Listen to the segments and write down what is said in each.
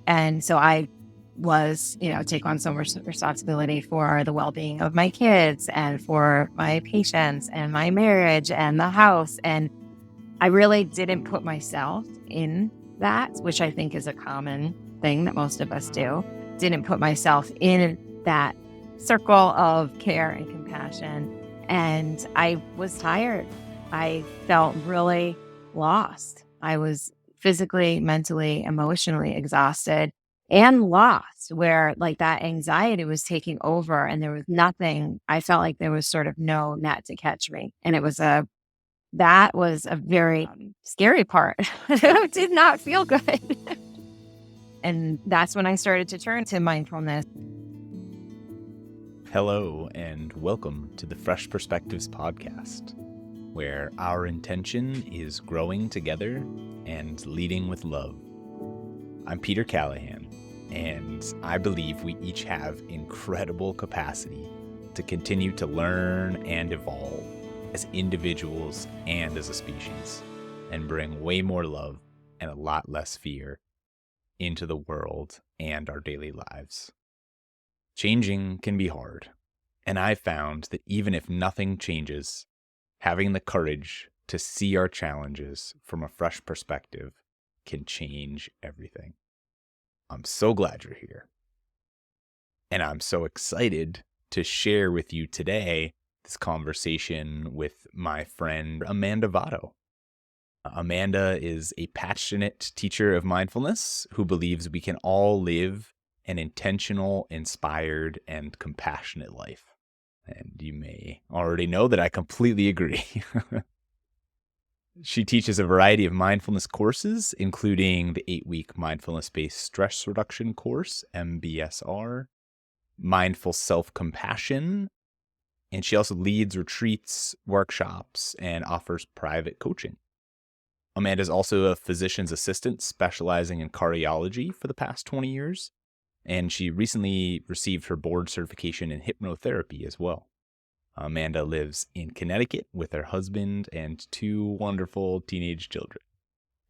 And so I was, take on so much responsibility for the well-being of my kids and for my patients and my marriage and the house. And I really didn't put myself in that, which I think is a common thing that most of us do. Didn't put myself in that circle of care and compassion. And I was tired. I felt really lost. I was physically, mentally, emotionally exhausted and lost, where like that anxiety was taking over and there was nothing. I felt like there was sort of no net to catch me. And that was a very scary part. It did not feel good. And that's when I started to turn to mindfulness. Hello, and welcome to the Fresh Perspectives podcast, where our intention is growing together and leading with love. I'm Peter Callahan, and I believe we each have incredible capacity to continue to learn and evolve as individuals and as a species, and bring way more love and a lot less fear into the world and our daily lives. Changing can be hard, and I've found that even if nothing changes, having the courage to see our challenges from a fresh perspective can change everything. I'm so glad you're here. And I'm so excited to share with you today this conversation with my friend Amanda Votto. Amanda is a passionate teacher of mindfulness who believes we can all live an intentional, inspired, and compassionate life. And you may already know that I completely agree. She teaches a variety of mindfulness courses, including the 8-week Mindfulness-Based Stress Reduction course, MBSR, Mindful Self-Compassion, and she also leads retreats, workshops, and offers private coaching. Amanda is also a physician's assistant specializing in cardiology for the past 20 years, and she recently received her board certification in hypnotherapy as well. Amanda lives in Connecticut with her husband and 2 wonderful teenage children.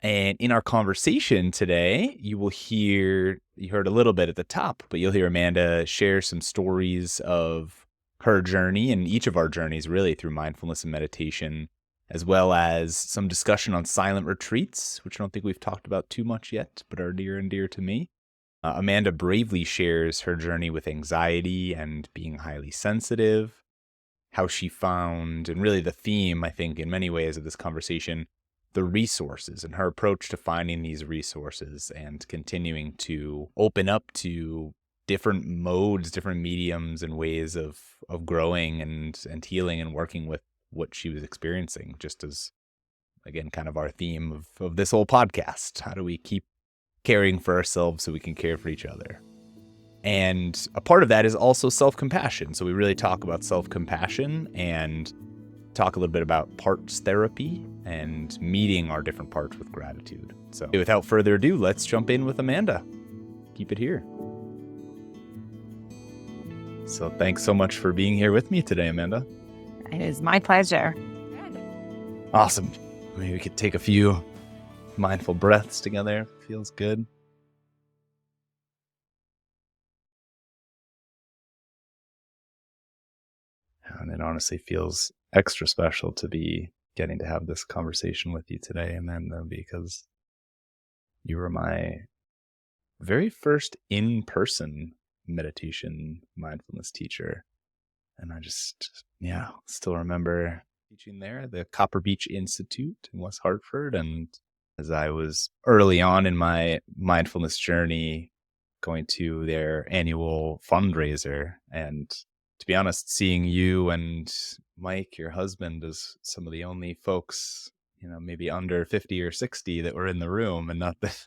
And in our conversation today, you heard a little bit at the top, but you'll hear Amanda share some stories of her journey and each of our journeys really through mindfulness and meditation, as well as some discussion on silent retreats, which I don't think we've talked about too much yet, but are near and dear to me. Amanda bravely shares her journey with anxiety and being highly sensitive, how she found, and really the theme, I think, in many ways of this conversation, the resources and her approach to finding these resources and continuing to open up to different modes, different mediums and ways of growing and healing and working with what she was experiencing, just as, again, kind of our theme of this whole podcast. How do we keep caring for ourselves so we can care for each other? And a part of that is also self-compassion. So we really talk about self-compassion and talk a little bit about parts therapy and meeting our different parts with gratitude. So without further ado, let's jump in with Amanda. Keep it here. So thanks so much for being here with me today, Amanda. It is my pleasure. Awesome. Maybe we could take a few mindful breaths together. Feels good. And it honestly feels extra special to be getting to have this conversation with you today, Amanda, because you were my very first in-person meditation mindfulness teacher. And I just, still remember teaching there at the Copper Beach Institute in West Hartford. And as I was early on in my mindfulness journey, going to their annual fundraiser, and to be honest, seeing you and Mike, your husband, as some of the only folks, maybe under 50 or 60 that were in the room, and not that,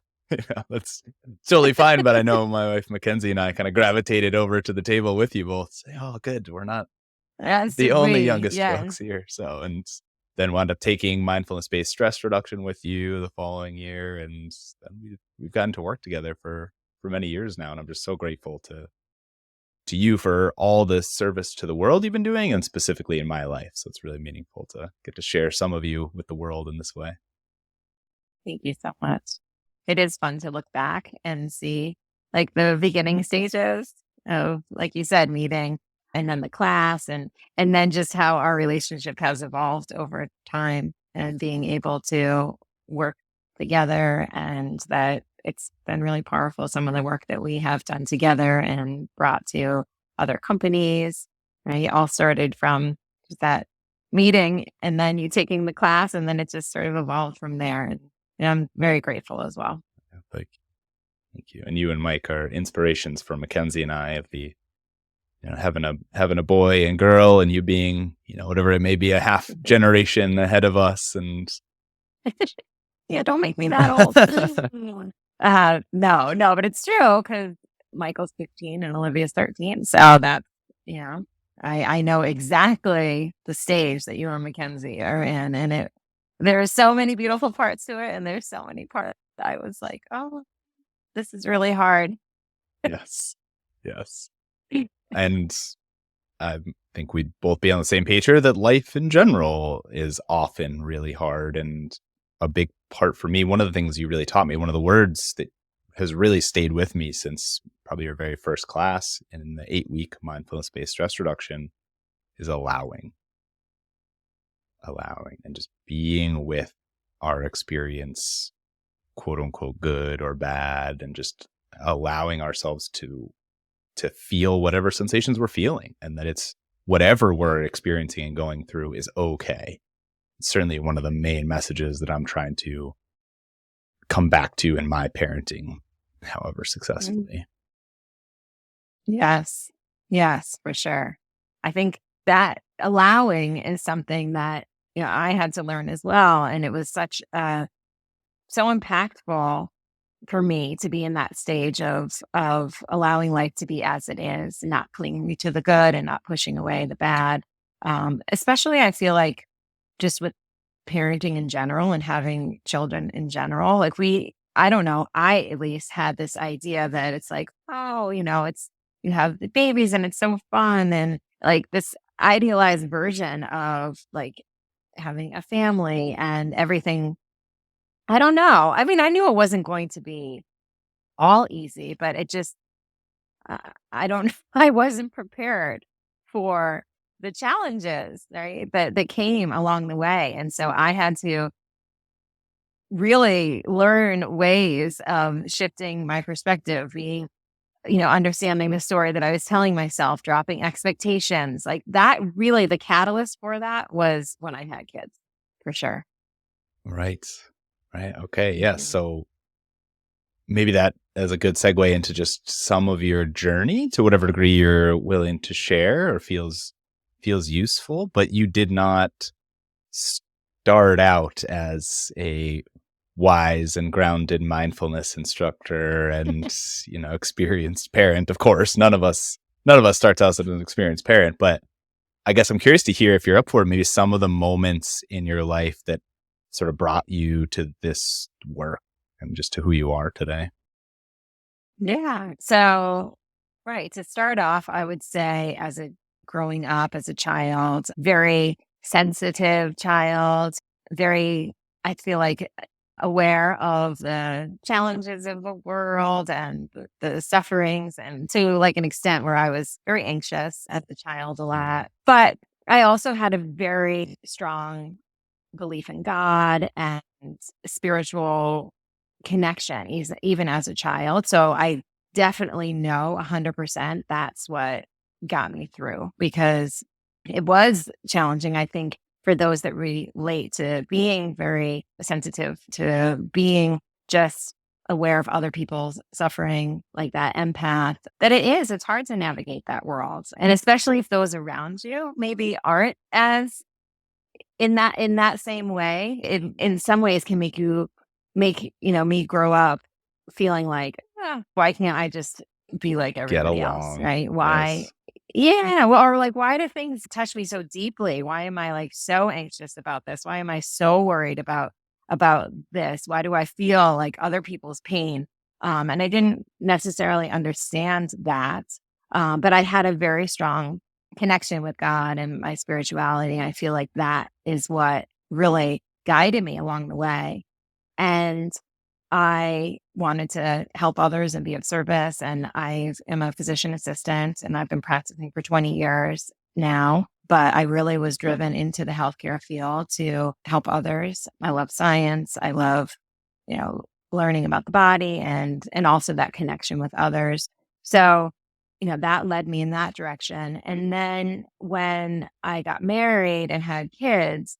that's totally fine. But I know my wife, Mackenzie, and I kind of gravitated over to the table with you both. Say, oh, good. We're not the only youngest folks here. So, and then wound up taking mindfulness-based stress reduction with you the following year. And we've gotten to work together for many years now. And I'm just so grateful to you for all the service to the world you've been doing, and specifically in my life. So it's really meaningful to get to share some of you with the world in this way. Thank you so much. it is fun to look back and see like the beginning stages of, like you said, meeting and then the class and then just how our relationship has evolved over time and being able to work together, and that it's been really powerful, some of the work that we have done together and brought to other companies, right? All started from just that meeting and then you taking the class, and then it just sort of evolved from there. And I'm very grateful as well. Like, thank you. And you and Mike are inspirations for Mackenzie and I of the, having a boy and girl, and you being, whatever it may be, a half generation ahead of us. And Yeah, don't make me that old. No, but it's true because Michael's 15 and Olivia's 13. So that's, you know, I know exactly the stage that you and Mackenzie are in. And there are so many beautiful parts to it. And there's so many parts that I was like, oh, this is really hard. yes, yes. And I think we'd both be on the same page here that life in general is often really hard. And a big part for me, one of the things you really taught me, one of the words that has really stayed with me since probably your very first class in the 8-week mindfulness-based stress reduction is allowing and just being with our experience, quote unquote, good or bad, and just allowing ourselves to feel whatever sensations we're feeling, and that it's whatever we're experiencing and going through is okay. It's certainly one of the main messages that I'm trying to come back to in my parenting, however successfully. Yes. Yes, for sure. I think that allowing is something that, I had to learn as well. And it was so impactful for me to be in that stage of allowing life to be as it is, not clinging to the good and not pushing away the bad. Especially I feel like just with parenting in general and having children in general, like I don't know, I at least had this idea that it's like, oh, it's, you have the babies and it's so fun. And like this idealized version of like having a family and everything. I don't know. I mean, I knew it wasn't going to be all easy, but it just, uh, I don't, I wasn't prepared for the challenges, right? That came along the way. And so I had to really learn ways of shifting my perspective, being, understanding the story that I was telling myself, dropping expectations like that. Really, the catalyst for that was when I had kids, for sure. Right. Okay. Yes. Mhm. So maybe that is a good segue into just some of your journey to whatever degree you're willing to share or feels useful, but you did not start out as a wise and grounded mindfulness instructor and experienced parent. Of course, none of us starts out as an experienced parent, but I guess I'm curious to hear, if you're up for maybe some of the moments in your life that sort of brought you to this work and just to who you are today. Yeah. So, right. To start off, I would say growing up as a child, very sensitive child, very, I feel like aware of the challenges of the world and the sufferings, and to like an extent where I was very anxious as a child a lot. But I also had a very strong belief in God and spiritual connection, even as a child. So I definitely know 100% that's what got me through, because it was challenging, I think, for those that relate to being very sensitive, to being just aware of other people's suffering, like that empath, that it's hard to navigate that world. And especially if those around you maybe aren't as in that same way, in some ways can make me grow up feeling like, why can't I just be like Get everybody else, along. right? Why? Yes. Yeah, well, or like, why do things touch me so deeply? Why am I like so anxious about this? Why am I so worried about this? Why do I feel like other people's pain? And I didn't necessarily understand that, but I had a very strong connection with God and my spirituality. I feel like that is what really guided me along the way. And I wanted to help others and be of service. And I am a physician assistant and I've been practicing for 20 years now. But I really was driven into the healthcare field to help others. I love science. I love, you know, learning about the body and also that connection with others. So, that led me in that direction. And then when I got married and had kids,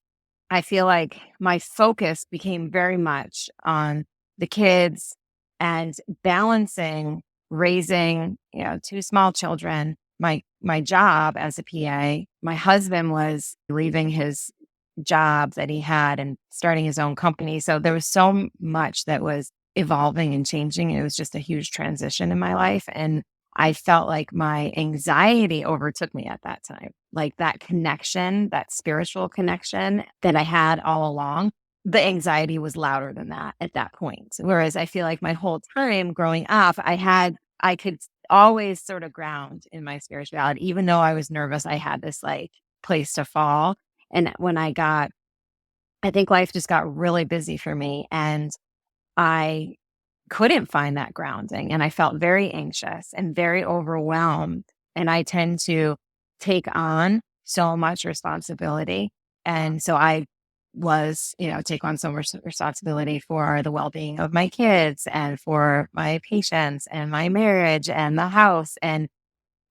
I feel like my focus became very much on the kids and balancing raising, two small children, my job as a PA. My husband was leaving his job that he had and starting his own company. So there was so much that was evolving and changing. It was just a huge transition in my life. And I felt like my anxiety overtook me at that time. Like that connection, that spiritual connection that I had all along, the anxiety was louder than that at that point. Whereas I feel like my whole time growing up, I could always sort of ground in my spirituality. Even though I was nervous, I had this like place to fall. And I think life just got really busy for me and I couldn't find that grounding. And I felt very anxious and very overwhelmed. And I tend to take on so much responsibility. And so I was, take on so much responsibility for the well being of my kids and for my patients and my marriage and the house. And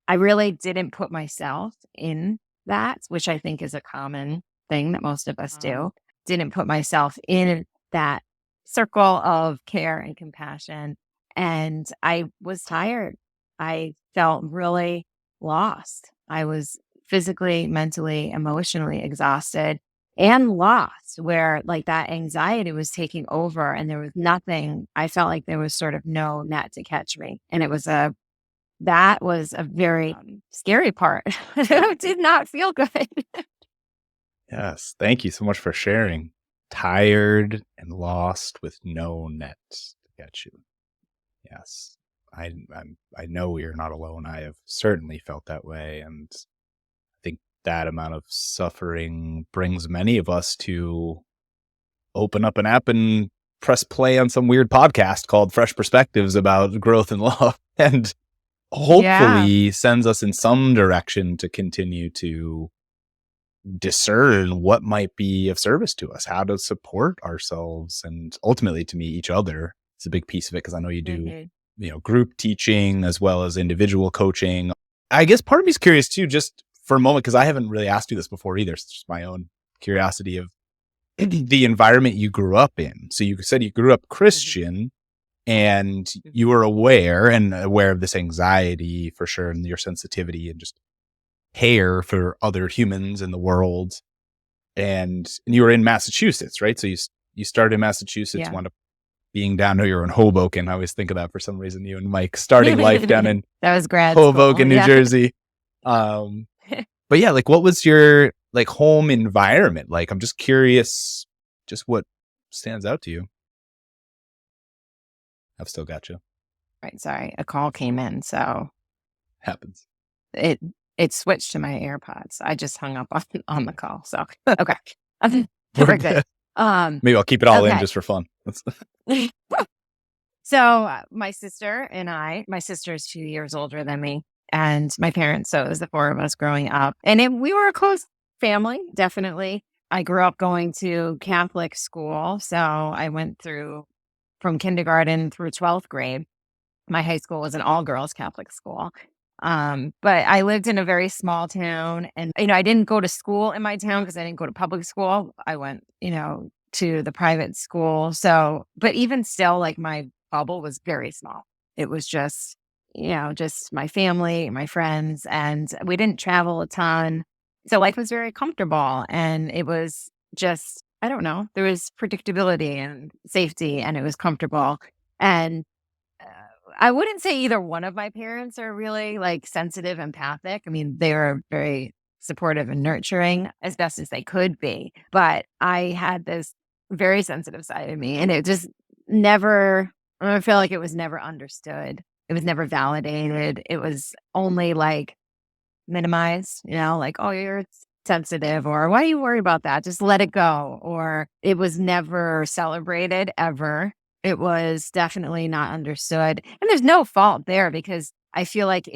I really didn't put myself in that, which I think is a common thing that most of us do. Didn't put myself in that circle of care and compassion. And I was tired. I felt really lost. I was physically, mentally, emotionally exhausted and lost, where like that anxiety was taking over and there was nothing. I felt like there was sort of no net to catch me. And that was a very scary part. It did not feel good. Yes. Thank you so much for sharing. Tired and lost with no net to get you. Yes. I know you're not alone. I have certainly felt that way. And I think that amount of suffering brings many of us to open up an app and press play on some weird podcast called Fresh Perspectives about growth and love. And Yeah. hopefully sends us in some direction to continue to discern what might be of service to us, how to support ourselves, and ultimately to me, each other. It's a big piece of it because I know you do, Mhm. group teaching as well as individual coaching. I guess part of me is curious too, just for a moment, because I haven't really asked you this before either. It's just my own curiosity of the environment you grew up in. So you said you grew up Christian and you were aware of this anxiety for sure and your sensitivity and just care for other humans in the world. And you were in Massachusetts, right? So you started in Massachusetts, Yeah. wound up being down here in Hoboken. I always think of that for some reason, you and Mike starting life down in That was grad school. Hoboken, New Yeah. Jersey. Um, but yeah, like what was your like home environment like? I'm just curious, just what stands out to you. I've still got you. Right. Sorry. A call came in. So Happens. it it switched to my AirPods. I just hung up on the call. So okay. We're We're good. good. Um, Maybe I'll keep it all in okay. just for fun. So my sister and my sister is 2 years older than me, and my parents. So it was the four of us growing up, and we were a close family, definitely. I grew up going to Catholic school, so I went through from kindergarten through 12th grade. My high school was an all girls Catholic school. But I lived in a very small town and, I didn't go to school in my town because I didn't go to public school. I went, to the private school. So, but even still, like my bubble was very small. It was just, just my family, my friends, and we didn't travel a ton. So life was very comfortable and it was just, I don't know, there was predictability and safety and it was comfortable. And uh, I wouldn't say either one of my parents are really like sensitive, empathic. I mean, they were very supportive and nurturing as best as they could be. But I had this very sensitive side of me, and it just never, I feel like it was never understood. It was never validated. It was only like minimized, like, oh, you're sensitive, or why do you worry about that? Just let it go. Or it was never celebrated ever. It was definitely not understood, and there's no fault there because I feel like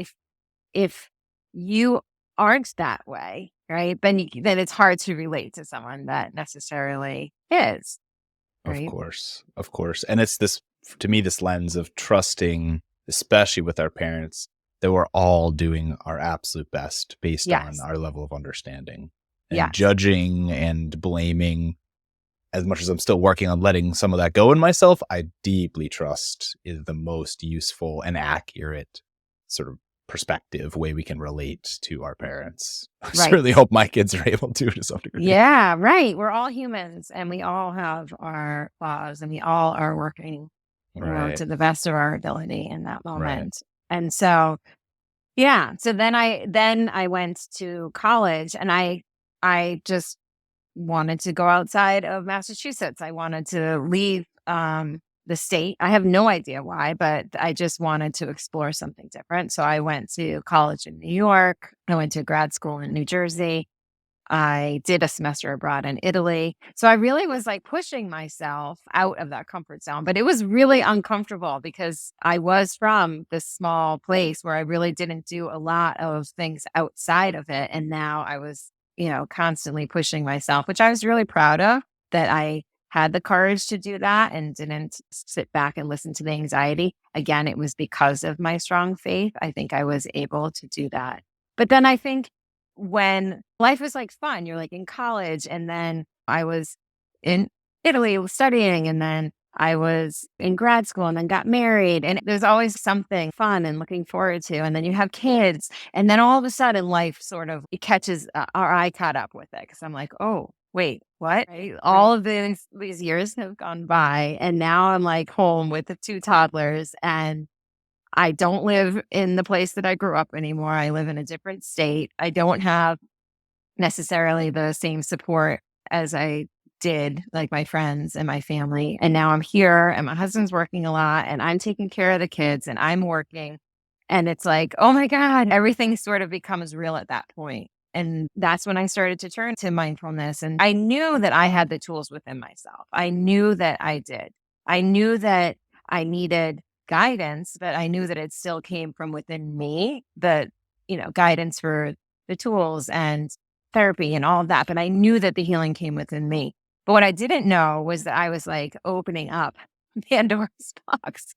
if you aren't that way, right, then it's hard to relate to someone that necessarily is, Of right? course. Of course. And it's this, to me, this lens of trusting, especially with our parents, that we're all doing our absolute best based on Yes. our level of understanding. And Yes. judging and blaming, as much as I'm still working on letting some of that go in myself, I deeply trust is the most useful and accurate sort of perspective way we can relate to our parents. I Right. certainly hope my kids are able to some degree. Yeah, right. We're all humans and we all have our flaws and we all are working, Right. to the best of our ability in that Right. moment. And so, yeah, so then I went to college and I just wanted to go outside of Massachusetts. I wanted to leave the state. I have no idea why, but I just wanted to explore something different. So I went to college in New York. I went to grad school in New Jersey. I did a semester abroad in Italy. So I really was like pushing myself out of that comfort zone, but it was really uncomfortable because I was from this small place where I really didn't do a lot of things outside of it. And now I was, constantly pushing myself, which I was really proud of that I had the courage to do that and didn't sit back and listen to the anxiety. Again, it was because of my strong faith. I think I was able to do that. But then I think when life was like fun, you're like in college, and then I was in Italy studying, and then I was in grad school and then got married. And there's always something fun and looking forward to. And then you have kids. And then all of a sudden, life sort of it catches our eye caught up with it because I'm like, oh, wait, what? Right? All of these years have gone by. And now I'm like home with the two toddlers. And I don't live in the place that I grew up anymore. I live in a different state. I don't have necessarily the same support as I did, like my friends and my family. And now I'm here and my husband's working a lot and I'm taking care of the kids and I'm working. And it's like, oh my God, everything sort of becomes real at that point. And that's when I started to turn to mindfulness. And I knew that I had the tools within myself. I knew that I did. I knew that I needed guidance, but I knew that it still came from within me, the, guidance for the tools and therapy and all of that. But I knew that the healing came within me. But what I didn't know was that I was like opening up Pandora's box.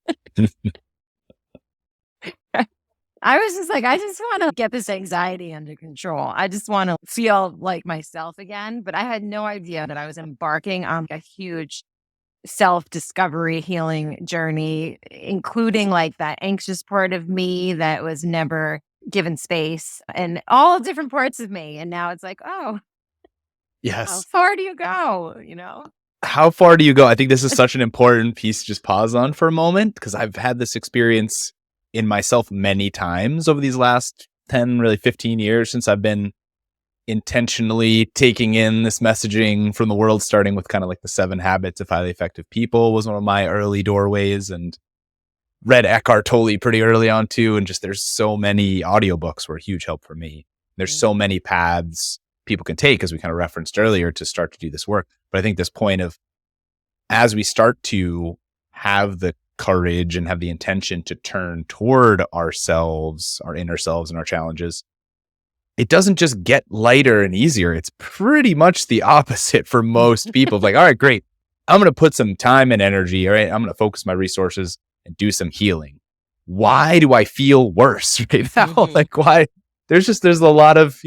I was just like, I just want to get this anxiety under control. I just want to feel like myself again. But I had no idea that I was embarking on a huge self discovery healing journey, including like that anxious part of me that was never given space and all different parts of me. And now it's like, oh, how Yes. far do you go? How far do you go? I think this is such an important piece to just pause on for a moment because I've had this experience in myself many times over these last 10, really 15 years since I've been intentionally taking in this messaging from the world, starting with kind of like the 7 Habits of Highly Effective People was one of my early doorways, and read Eckhart Tolle pretty early on too. And just there's so many audiobooks were a huge help for me. There's so many paths people can take, as we kind of referenced earlier, to start to do this work. But I think this point of as we start to have the courage and have the intention to turn toward ourselves, our inner selves and our challenges, it doesn't just get lighter and easier. It's pretty much the opposite for most people. Like, all right, great. I'm going to put some time and energy. All right. I'm going to focus my resources and do some healing. Why do I feel worse right now? Like, why? There's a lot of,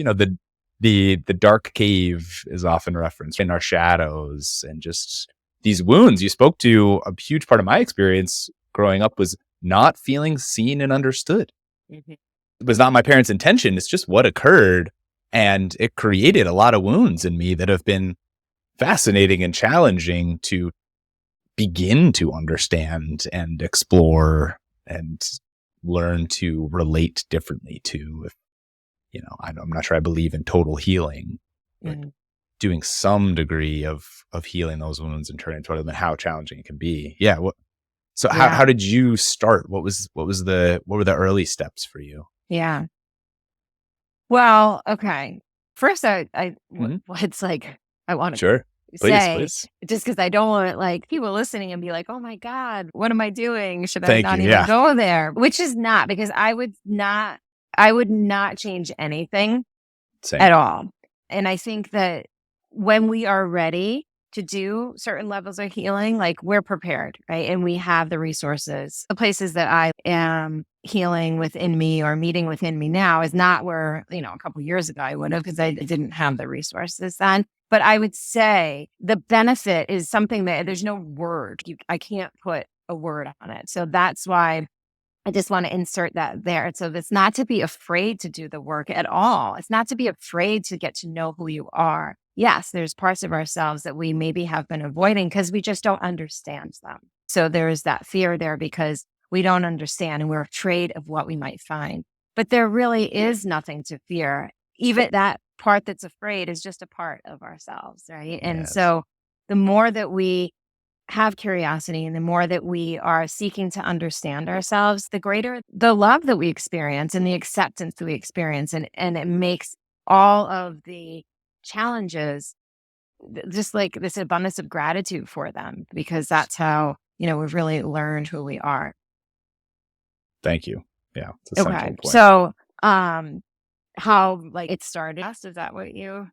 the dark cave is often referenced in our shadows, and just these wounds you spoke to. A huge part of my experience growing up was not feeling seen and understood. It was not my parents' intention. It's just what occurred. And it created a lot of wounds in me that have been fascinating and challenging to begin to understand and explore and learn to relate differently to. I'm not sure I believe in total healing, but doing some degree of healing those wounds and turning toward them, and how challenging it can be. Yeah. So how did you start? What were the early steps for you? Yeah. Well, okay. First, it's like I want to Sure. Please, say, please. just because I don't want like people listening and be like, oh my God, what am I doing? Should I Thank you. not even Yeah. go there? Which is not, because I would not change anything Same. at all. And I think that when we are ready to do certain levels of healing, like we're prepared, right? And we have the resources. The places that I am healing within me or meeting within me now is not where, a couple years ago I would have, because I didn't have the resources then. But I would say the benefit is something that there's no word. I can't put a word on it. So that's why I just want to insert that there. So it's not to be afraid to do the work at all. It's not to be afraid to get to know who you are. Yes, there's parts of ourselves that we maybe have been avoiding because we just don't understand them. So there is that fear there because we don't understand and we're afraid of what we might find. But there really is nothing to fear. Even that part that's afraid is just a part of ourselves, right? And Yes. so the more that we have curiosity and the more that we are seeking to understand ourselves, the greater the love that we experience and the acceptance that we experience. And it makes all of the challenges just like this abundance of gratitude for them, because that's how, we've really learned who we are. Thank you. Yeah. It's a Okay. central point. So, how like it started, is that what you?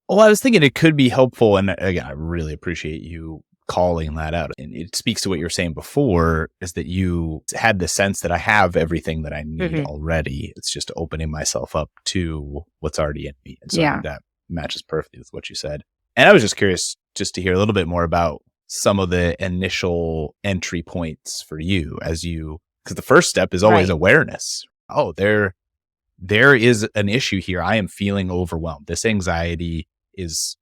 Well, I was thinking it could be helpful. And again, I really appreciate you calling that out. And it speaks to what you were saying before, is that you had the sense that I have everything that I need Mhm. already. It's just opening myself up to what's already in me. And so I Yeah. think that matches perfectly with what you said. And I was just curious just to hear a little bit more about some of the initial entry points for you because the first step is always Right. awareness. Oh, there is an issue here. I am feeling overwhelmed. This anxiety is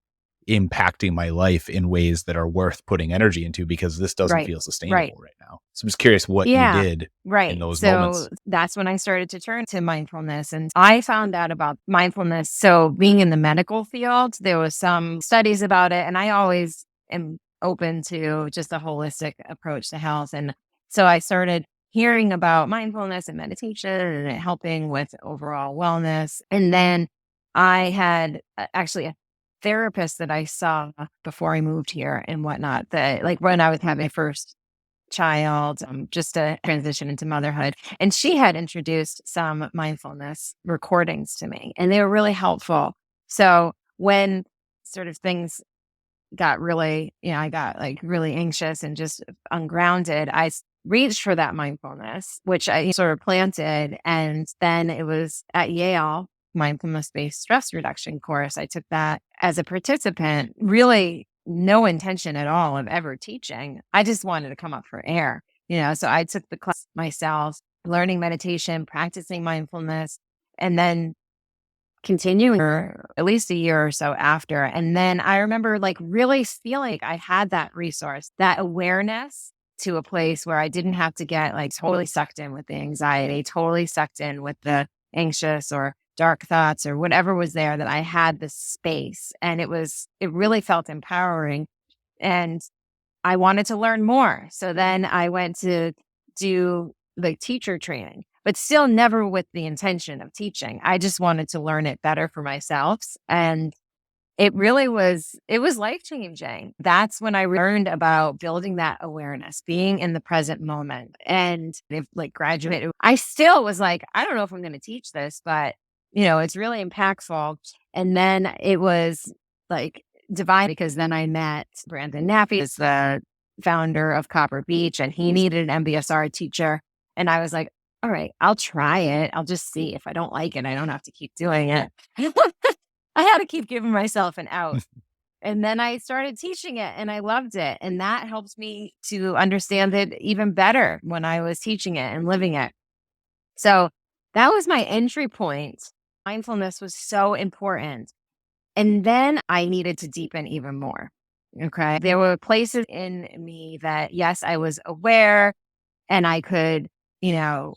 impacting my life in ways that are worth putting energy into because this doesn't Right. feel Right. sustainable right now. So I'm just curious what you Yeah, did in right. those So moments. that's when I started to turn to mindfulness. And I found out about mindfulness. So being in the medical field, there was some studies about it. And I always am open to just a holistic approach to health. And so I started hearing about mindfulness and meditation and it helping with overall wellness. And then I had actually a therapist that I saw before I moved here and whatnot, that like when I was having my first child, just to transition into motherhood. And she had introduced some mindfulness recordings to me, and they were really helpful. So when sort of things got really, I got like really anxious and just ungrounded, reached for that mindfulness, which I sort of planted. And then it was at Yale, mindfulness based stress reduction course. I took that as a participant, really no intention at all of ever teaching. I just wanted to come up for air, so I took the class myself, learning meditation, practicing mindfulness, and then continuing for at least a year or so after. And then I remember like really feeling like I had that resource, that awareness to a place where I didn't have to get like totally sucked in with the anxiety, totally sucked in with the anxious or dark thoughts or whatever was there, that I had this space. And it really felt empowering. And I wanted to learn more. So then I went to do the teacher training, but still never with the intention of teaching. I just wanted to learn it better for myself. And it was life changing. That's when I learned about building that awareness, being in the present moment. And if like graduated, I still was like, I don't know if I'm going to teach this, but it's really impactful. And then it was like divine, because then I met Brandon Nappy, is the founder of Copper Beach, and he needed an MBSR teacher. And I was like, all right, I'll try it. I'll just see. If I don't like it, I don't have to keep doing it. I had to keep giving myself an out. And then I started teaching it and I loved it. And that helped me to understand it even better when I was teaching it and living it. So that was my entry point. Mindfulness was so important. And then I needed to deepen even more. Okay. There were places in me that, yes, I was aware and I could, you know,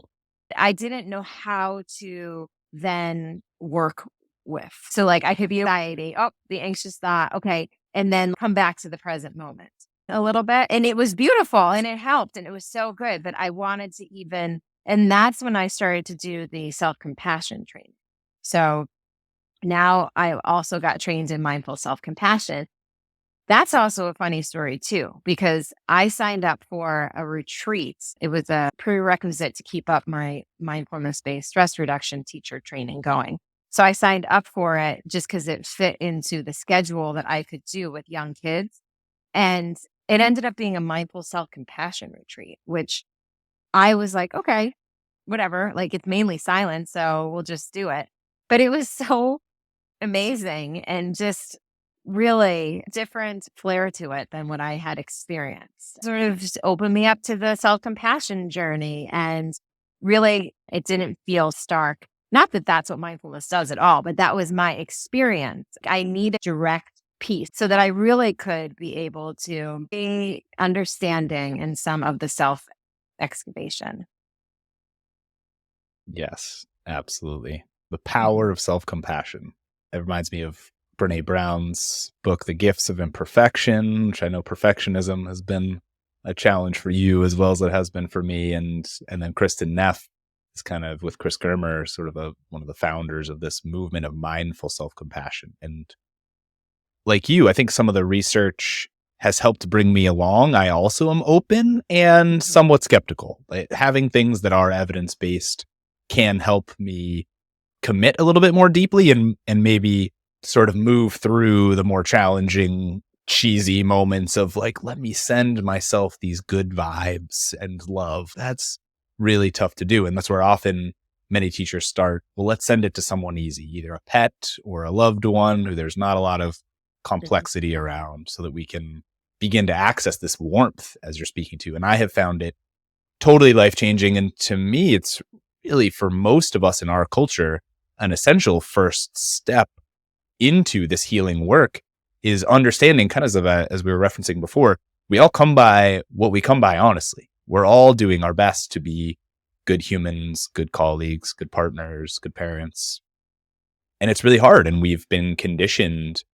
I didn't know how to then work with. So like I could be anxiety, oh, the anxious thought, okay, and then come back to the present moment a little bit. And it was beautiful and it helped and it was so good. But I wanted to even, and that's when I started to do the self-compassion training. So Now I also got trained in mindful self-compassion. That's also a funny story too, because I signed up for a retreat. It was a prerequisite to keep up my mindfulness-based stress reduction teacher training going. So I signed up for it just because it fit into the schedule that I could do with young kids. And it ended up being a mindful self-compassion retreat, which I was like, okay, whatever. Like it's mainly silent, so we'll just do it. But it was so amazing and just really different flair to it than what I had experienced. Sort of just opened me up to the self-compassion journey, and really it didn't feel stark. Not that that's what mindfulness does at all, but that was my experience. I needed direct peace so that I really could be able to be understanding in some of the self excavation. Yes, absolutely. The Mhm. power of self-compassion. It reminds me of Brene Brown's book, The Gifts of Imperfection, which I know perfectionism has been a challenge for you as well as it has been for me. And then Kristen Neff is kind of with Chris Germer, sort of one of the founders of this movement of mindful self-compassion. And like you, I think some of the research has helped bring me along. I also am open and Mhm. somewhat skeptical. Having things that are evidence based can help me commit a little bit more deeply and maybe sort of move through the more challenging cheesy moments of like, let me send myself these good vibes and love. That's really tough to do, and that's where often many teachers start. Well, let's send it to someone easy, either a pet or a loved one who there's not a lot of Mhm. complexity around, so that we can begin to access this warmth as you're speaking to. And I have found it totally life changing. And to me, it's really, for most of us in our culture, an essential first step into this healing work is understanding, kind of as we were referencing before, we all come by what we come by honestly. We're all doing our best to be good humans, good colleagues, good partners, good parents. And it's really hard. And we've been conditioned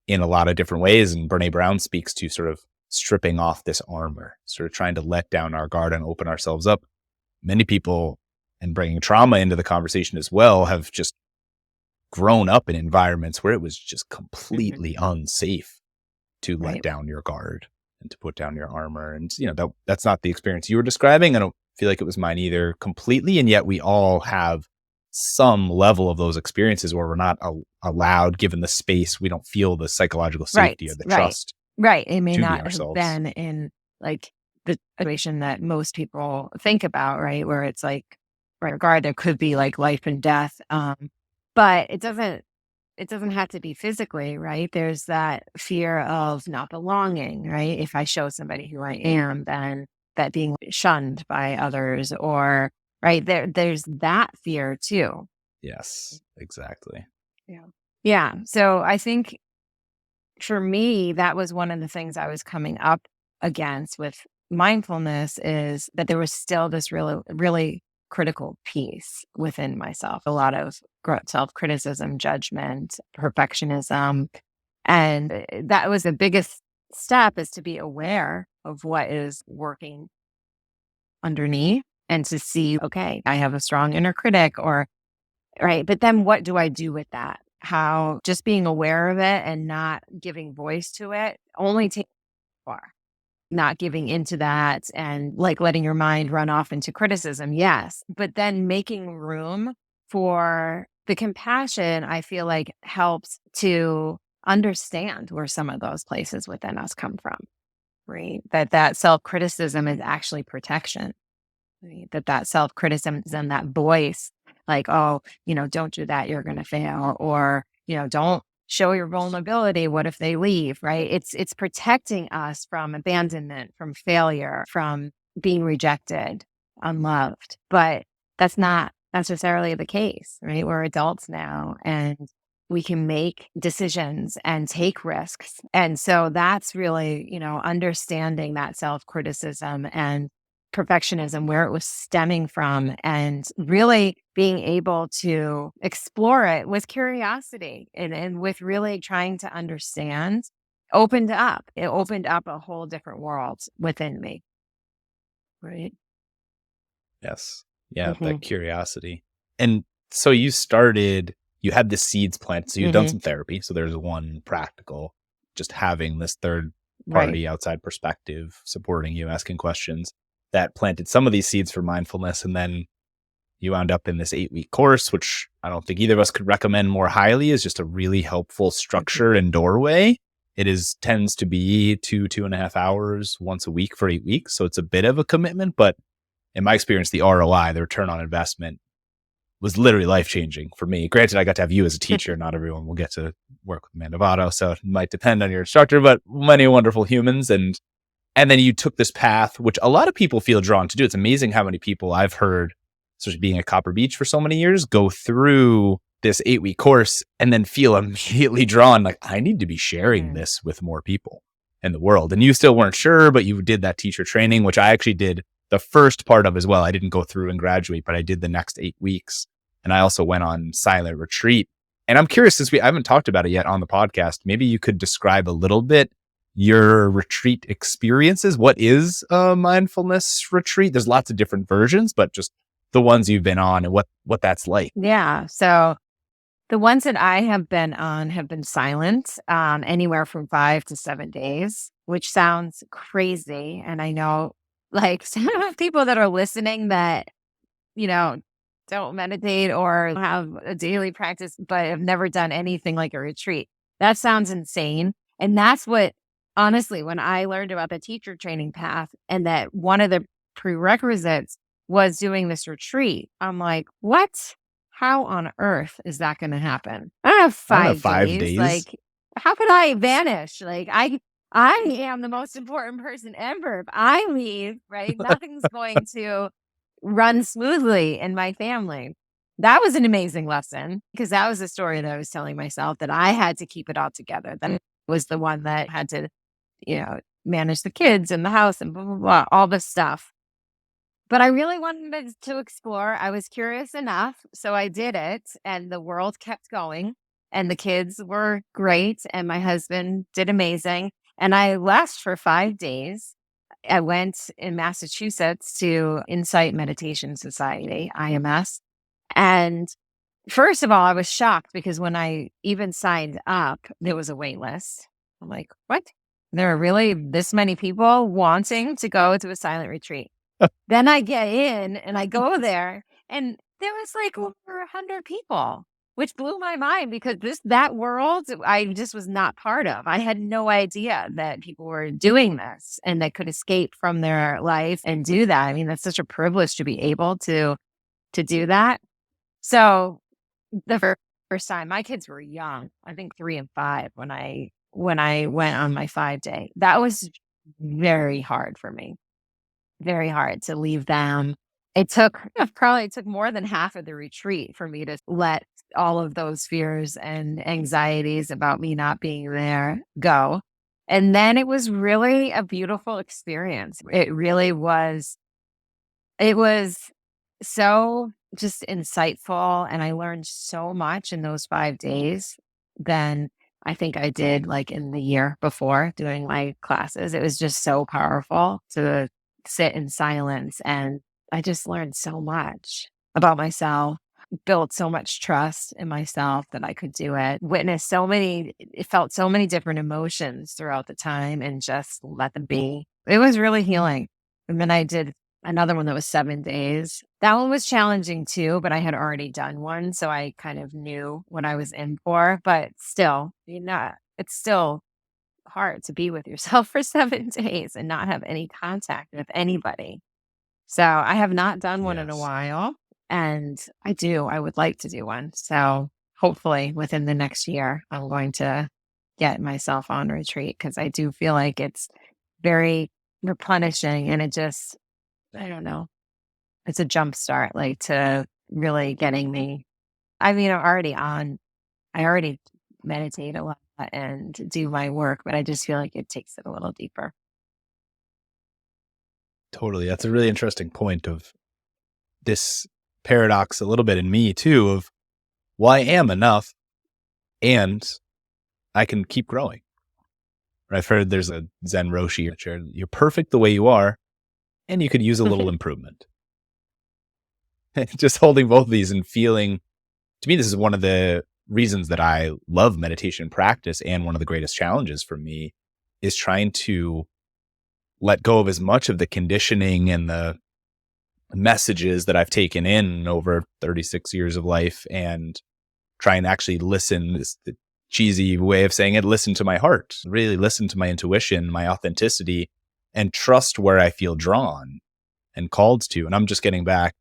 in a lot of different ways. And Brene Brown speaks to sort of stripping off this armor, sort of trying to let down our guard and open ourselves up. Many people, and bringing trauma into the conversation as well, have just grown up in environments where it was just Mhm. completely unsafe to let Right. down your guard and to put down your armor. And that's not the experience you were describing. I don't feel like it was mine either completely. And yet we all have some level of those experiences where we're not allowed, given the space, we don't feel the psychological Right. safety or the Right. trust Right. It may to be not have ourselves. been in like the situation that most people think about, right? Where it's like, right, regard, there could be like life and death. But it doesn't have to be physically, right? There's that fear of not belonging, right? If I show somebody who I am, then that being shunned by others, or right there's that fear too. Yes, exactly. Yeah. Yeah. So I think for me, that was one of the things I was coming up against with mindfulness, is that there was still this really, really critical piece within myself, a lot of self criticism, judgment, perfectionism. And that was the biggest step, is to be aware of what is working underneath and to see, okay, I have a strong inner critic, or right. But then what do I do with that? How just being aware of it and not giving voice to it only takes far. Not giving into that and like letting your mind run off into criticism. Yes. But then making room for the compassion, I feel like helps to understand where some of those places within us come from, right? That self criticism is actually protection. Right? That self-criticism, that voice, like, "Oh, don't do that, you're gonna fail," or, "Don't show your vulnerability, what if they leave?" Right? It's protecting us from abandonment, from failure, from being rejected, unloved, but that's not necessarily the case, right? We're adults now, and we can make decisions and take risks, and so that's really, understanding that self-criticism and perfectionism, where it was stemming from, and really being able to explore it with curiosity and with really trying to understand, opened up. It opened up a whole different world within me. Right. Yes. Yeah, Hmm. that curiosity. And so you started you had the seeds planted. So you've done Hmm. some therapy. So there's one practical, just having this third Right. party outside perspective supporting you, asking questions that planted some of these seeds for mindfulness. And then you wound up in this 8-week course, which I don't think either of us could recommend more highly, is just a really helpful Mhm. structure and doorway. It tends to be 2.5 hours once a week for 8 weeks. So it's a bit of a commitment, but in my experience, the ROI, the return on investment, was literally life-changing for me. Granted, I got to have you as a teacher. Not everyone will get to work with Amanda Votto, so it might depend on your instructor, but many wonderful humans. And then you took this path, which a lot of people feel drawn to do. It's amazing how many people I've heard, especially being at Copper Beach for so many years, go through this 8-week course and then feel immediately drawn, like, I need to be sharing Mm. this with more people in the world. And you still weren't sure, but you did that teacher training, which I actually did the first part of as well. I didn't go through and graduate, but I did the next 8 weeks. And I also went on silent retreat. And I'm curious, since I haven't talked about it yet on the podcast, maybe you could describe a little bit your retreat experiences. What is a mindfulness retreat? There's lots of different versions, but just the ones you've been on and what that's like. Yeah. So the ones that I have been on have been silent, anywhere from 5 to 7 days, which sounds crazy. And I know, like, some people that are listening that, you know, don't meditate or have a daily practice, but have never done anything like a retreat. That sounds insane. And that's what, honestly, when I learned about the teacher training path and that one of the prerequisites was doing this retreat, I'm like, what? How on earth is that going to happen? I don't have I don't have five 5 days. days. Like, how could I vanish? Like, I am the most important person ever. If I leave, right, nothing's going to run smoothly in my family. That was an amazing lesson because that was the story that I was telling myself that I had to keep it all together. That I was the one that had to, manage the kids and the house and blah, blah, blah, all this stuff. But I really wanted to explore. I was curious enough. So I did it and the world kept going and the kids were great and my husband did amazing. And I left for 5 days. I went in Massachusetts to Insight Meditation Society, IMS. And first of all, I was shocked because when I even signed up, there was a wait list. I'm like, what? There are really this many people wanting to go to a silent retreat. Then I get in and I go there and there was like over 100 people, which blew my mind because that world I just was not part of. I had no idea that people were doing this and that could escape from their life and do that. I mean, that's such a privilege to be able to do that. So the first time my kids were young, I think 3 and 5 when I went on my 5 day. That was very hard for me, very hard to leave them. It probably took more than half of the retreat for me to let all of those fears and anxieties about me not being there go. And then it was really a beautiful experience. It really was. It was so just insightful, and I learned so much in those 5 days than I think I did, like, in the year before doing my classes. It was just so powerful to sit in silence, and I just learned so much about myself, built so much trust in myself that I could do it, witnessed it felt so many different emotions throughout the time and just let them be. It was really healing. And then I did another one that was 7 days. That one was challenging too, but I had already done one, so I kind of knew what I was in for, but still, it's still hard to be with yourself for 7 days and not have any contact with anybody. So, I have not done one in a Yes. while, and I would like to do one. So, hopefully within the next year, I'm going to get myself on retreat because I do feel like it's very replenishing and it just I don't know. It's a jump start, like, to really getting me I mean, I already meditate a lot and do my work, but I just feel like it takes it a little deeper. Totally. That's a really interesting point of this paradox a little bit in me too of, well, I am enough and I can keep growing. I've heard there's a Zen Roshi, you're perfect the way you are, and you could use a little improvement. Just holding both of these and feeling, to me, this is one of the reasons that I love meditation practice, and one of the greatest challenges for me, is trying to let go of as much of the conditioning and the messages that I've taken in over 36 years of life, and try and actually listen. This the cheesy way of saying it, listen to my heart, really listen to my intuition, my authenticity, and trust where I feel drawn and called to. And I'm just getting back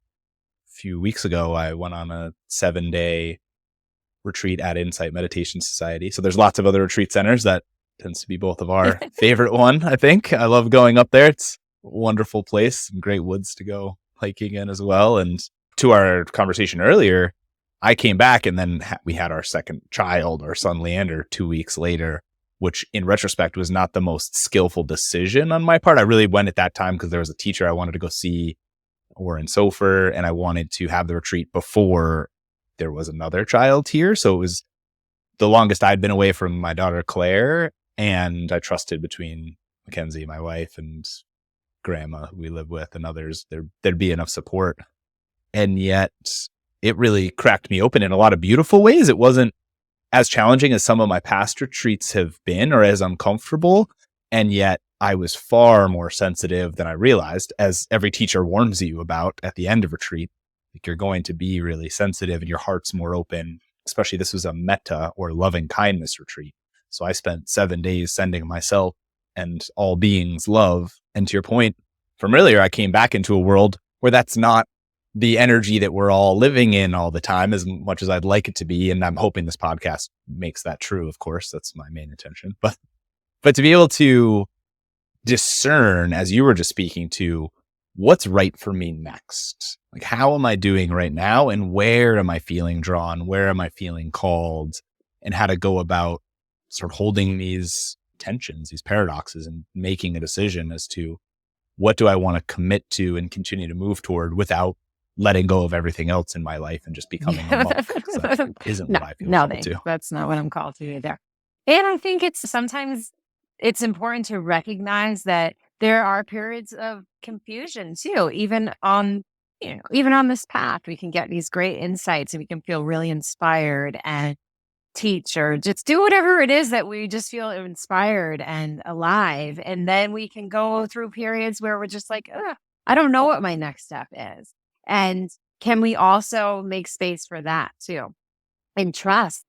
a few weeks ago. I went on a 7-day retreat at Insight Meditation Society. So there's lots of other retreat centers. That tends to be both of our favorite one, I think. I love going up there. It's a wonderful place, some great woods to go hiking in as well. And to our conversation earlier, I came back, and then we had our second child, our son Leander, 2 weeks later, which in retrospect was not the most skillful decision on my part. I really went at that time because there was a teacher I wanted to go see, or in Sofer, and I wanted to have the retreat before there was another child here. So it was the longest I'd been away from my daughter Claire, and I trusted between Mackenzie, my wife, and grandma who we live with, and others, there'd be enough support. And yet it really cracked me open in a lot of beautiful ways. It wasn't as challenging as some of my past retreats have been, or as uncomfortable. And yet I was far more sensitive than I realized, as every teacher warns you about at the end of retreat. Like, you're going to be really sensitive and your heart's more open. Especially, this was a metta or loving kindness retreat. So I spent 7 days sending myself and all beings love. And to your point from earlier, I came back into a world where that's not the energy that we're all living in all the time, as much as I'd like it to be. And I'm hoping this podcast makes that true. Of course, that's my main intention. But to be able to discern, as you were just speaking to, what's right for me next? Like, how am I doing right now? And where am I feeling drawn? Where am I feeling called? And how to go about sort of holding these tensions, these paradoxes, and making a decision as to what do I want to commit to and continue to move toward without letting go of everything else in my life and just becoming a monk. That isn't what I feel called to. That's not what I'm called to either. And I think sometimes it's important to recognize that there are periods of confusion too. Even on this path, we can get these great insights and we can feel really inspired and teach or just do whatever it is that we just feel inspired and alive. And then we can go through periods where we're just like, I don't know what my next step is. And can we also make space for that too? And trust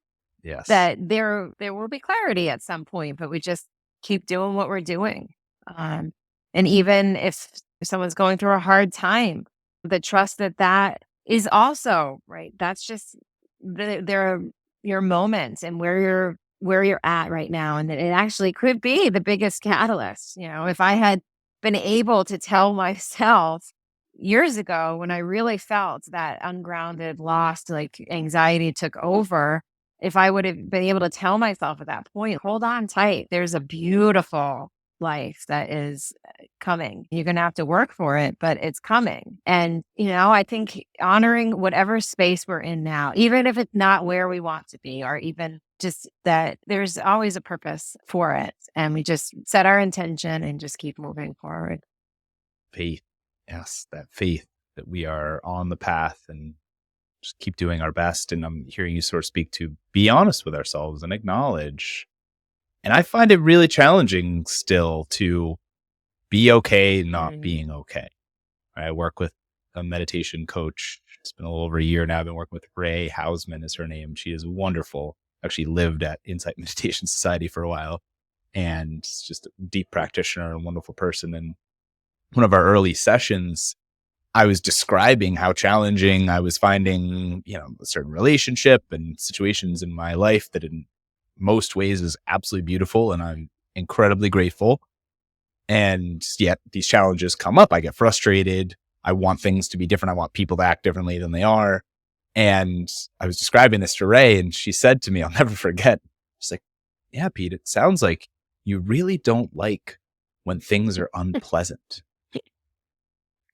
that there will be clarity at some point, but we just keep doing what we're doing. And even if someone's going through a hard time, the trust that is also right. That's just there are your moments and where you're at right now. And it actually could be the biggest catalyst. If I had been able to tell myself years ago, when I really felt that ungrounded, lost, like anxiety took over, if I would have been able to tell myself at that point, hold on tight, there's a beautiful life that is coming. You're going to have to work for it, but it's coming. And, I think honoring whatever space we're in now, even if it's not where we want to be, or even just that there's always a purpose for it. And we just set our intention and just keep moving forward. Faith. Yes, that faith that we are on the path and just keep doing our best. And I'm hearing you sort of speak to be honest with ourselves and acknowledge. And I find it really challenging still to be okay not being okay. I work with a meditation coach. It's been a little over a year now. I've been working with Ray Hausman is her name. She is wonderful. Actually lived at Insight Meditation Society for a while, and just a deep practitioner and wonderful person. And one of our early sessions, I was describing how challenging I was finding, a certain relationship and situations in my life that in most ways is absolutely beautiful. And I'm incredibly grateful. And yet these challenges come up. I get frustrated. I want things to be different. I want people to act differently than they are. And I was describing this to Ray, and she said to me, I'll never forget, she's like, yeah, Pete, it sounds like you really don't like when things are unpleasant.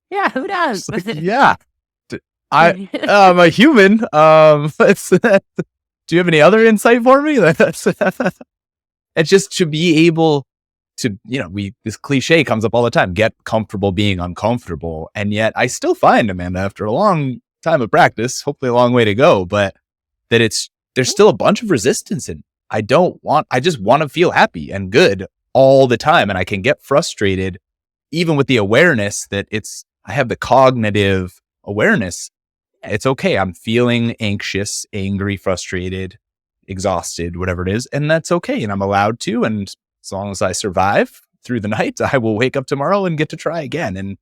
Yeah, who does? Like, yeah, I'm a human. Do you have any other insight for me? It's just to be able to, this cliche comes up all the time, get comfortable being uncomfortable. And yet I still find, Amanda, after a long time of practice, hopefully a long way to go, but that it's there's still a bunch of resistance, and I just want to feel happy and good all the time. And I can get frustrated even with the awareness that I have the cognitive awareness. It's okay. I'm feeling anxious, angry, frustrated, exhausted, whatever it is. And that's okay. And I'm allowed to. And as long as I survive through the night, I will wake up tomorrow and get to try again. And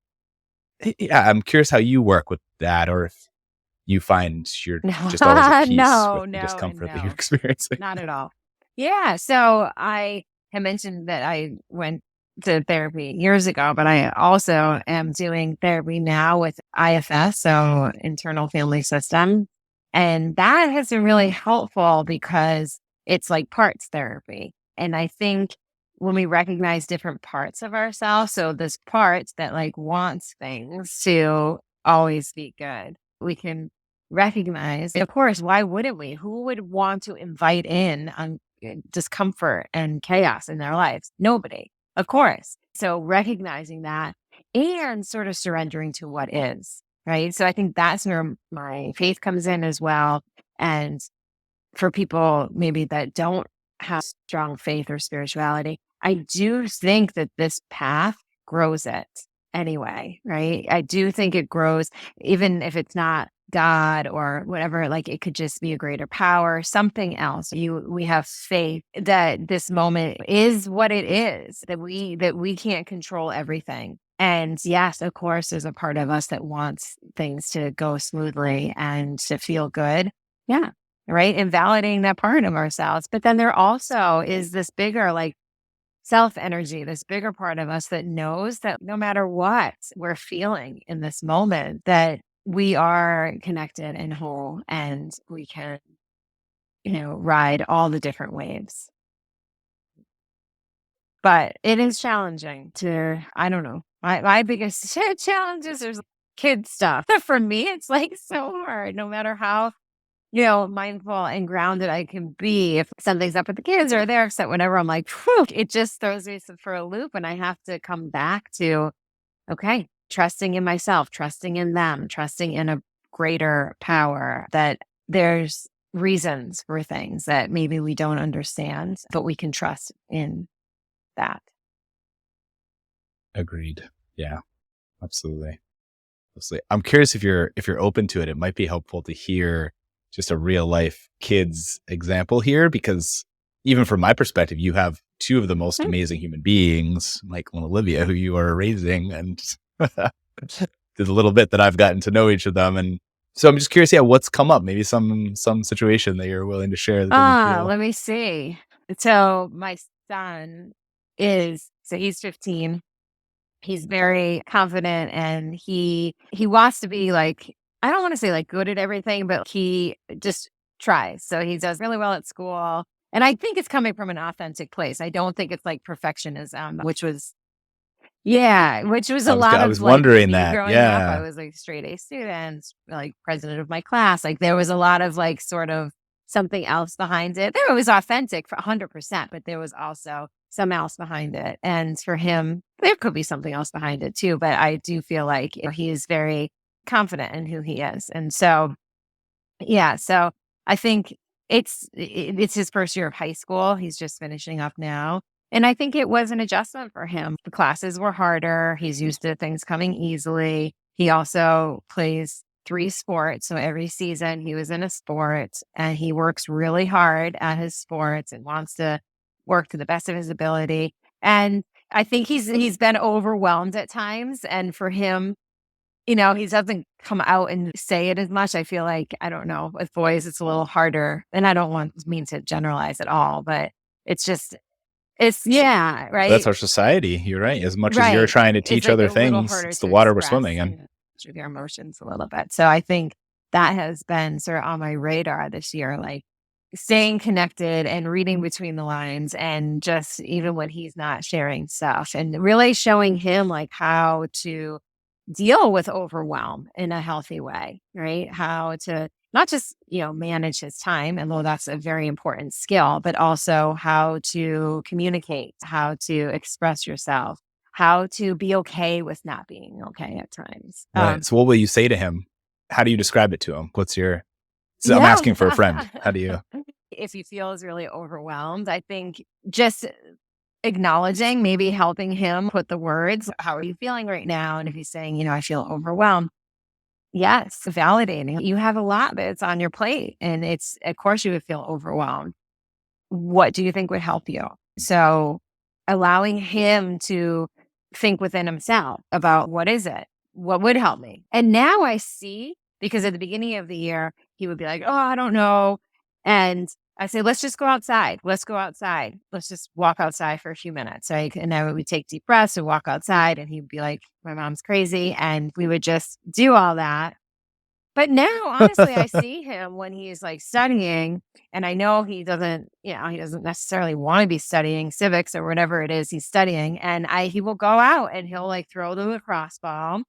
yeah, I'm curious how you work with that, or if you find you're just always at peace with No, the no, and discomfort that you're no, experiencing. not at all. Yeah. So I had mentioned that I went to therapy years ago, but I also am doing therapy now with IFS, so internal family system. And that has been really helpful because it's like parts therapy. And I think when we recognize different parts of ourselves, so this part that like wants things to always be good, we can recognize, of course, why wouldn't we? Who would want to invite in discomfort and chaos in their lives? Nobody, of course. So recognizing that and sort of surrendering to what is, right? So I think that's where my faith comes in as well. And for people maybe that don't have strong faith or spirituality, I do think that this path grows it anyway, right? I do think it grows, even if it's not God or whatever, like it could just be a greater power, something else. We have faith that this moment is what it is, that we can't control everything. And yes, of course, there's a part of us that wants things to go smoothly and to feel good. Yeah, right? And validating that part of ourselves. But then there also is this bigger, like self energy, this bigger part of us that knows that no matter what we're feeling in this moment, that we are connected and whole and we can, ride all the different waves. But it is challenging I don't know. My biggest challenges is kid stuff. For me, it's like so hard, no matter how mindful and grounded I can be. If something's up with the kids or they're upset, whatever, I'm like, whew, it just throws me for a loop. And I have to come back to, okay, trusting in myself, trusting in them, trusting in a greater power, that there's reasons for things that maybe we don't understand, but we can trust in that. Agreed. Yeah, absolutely. Absolutely. I'm curious if you're open to it. It might be helpful to hear just a real life kids example here, because even from my perspective, you have two of the most Hmm. amazing human beings, Michael and Olivia, who you are raising, and there's a little bit that I've gotten to know each of them. And so I'm just curious, yeah, what's come up? Maybe some situation that you're willing to share that doesn't feel Let me see. So my son he's 15. He's very confident and he wants to be like, I don't want to say like good at everything, but he just tries. So he does really well at school. And I think it's coming from an authentic place. I don't think it's like perfectionism, which was a lot I of was like wondering me that. growing up. I Yeah. was like straight A student, like president of my class. Like there was a lot of like sort of something else behind it. There was authentic for 100%, but there was also some else behind it. And for him, there could be something else behind it too. But I do feel like he is very confident in who he is. And so, yeah, so I think it's his first year of high school. He's just finishing up now. And I think it was an adjustment for him. The classes were harder. He's used to things coming easily. He also plays 3 sports. So every season he was in a sport and he works really hard at his sports and wants to work to the best of his ability. And I think he's been overwhelmed at times. And for him, he doesn't come out and say it as much. I feel like, I don't know, with boys, it's a little harder. And I don't mean to generalize at all, but it's just, yeah, That's right. our society. You're right. As much as you're Right. trying to It's teach like other a little things, harder it's the to water we're express swimming in. through their emotions a little bit. So I think that has been sort of on my radar this year, like staying connected and reading between the lines and just even when he's not sharing stuff and really showing him like how to deal with overwhelm in a healthy way, right? How to not just, manage his time, and though that's a very important skill, but also how to communicate, how to express yourself, how to be okay with not being okay at times. Right. So what will you say to him? How do you describe it to him? What's your So I'm Yeah. asking for a friend. How do you? If he feels really overwhelmed, I think just acknowledging, maybe helping him put the words, how are you feeling right now? And if he's saying, I feel overwhelmed, yes, validating. You have a lot that's on your plate, and of course, you would feel overwhelmed. What do you think would help you? So, allowing him to think within himself about what is it? What would help me? And now I see, because at the beginning of the year, he would be like, oh, I don't know. And I say, let's just go outside. Let's go outside. Let's just walk outside for a few minutes. Right. And I would take deep breaths and walk outside. And he'd be like, my mom's crazy. And we would just do all that. But now, honestly, I see him when he's like studying, and I know he doesn't necessarily want to be studying civics or whatever it is he's studying. And he will go out and he'll like throw the lacrosse ball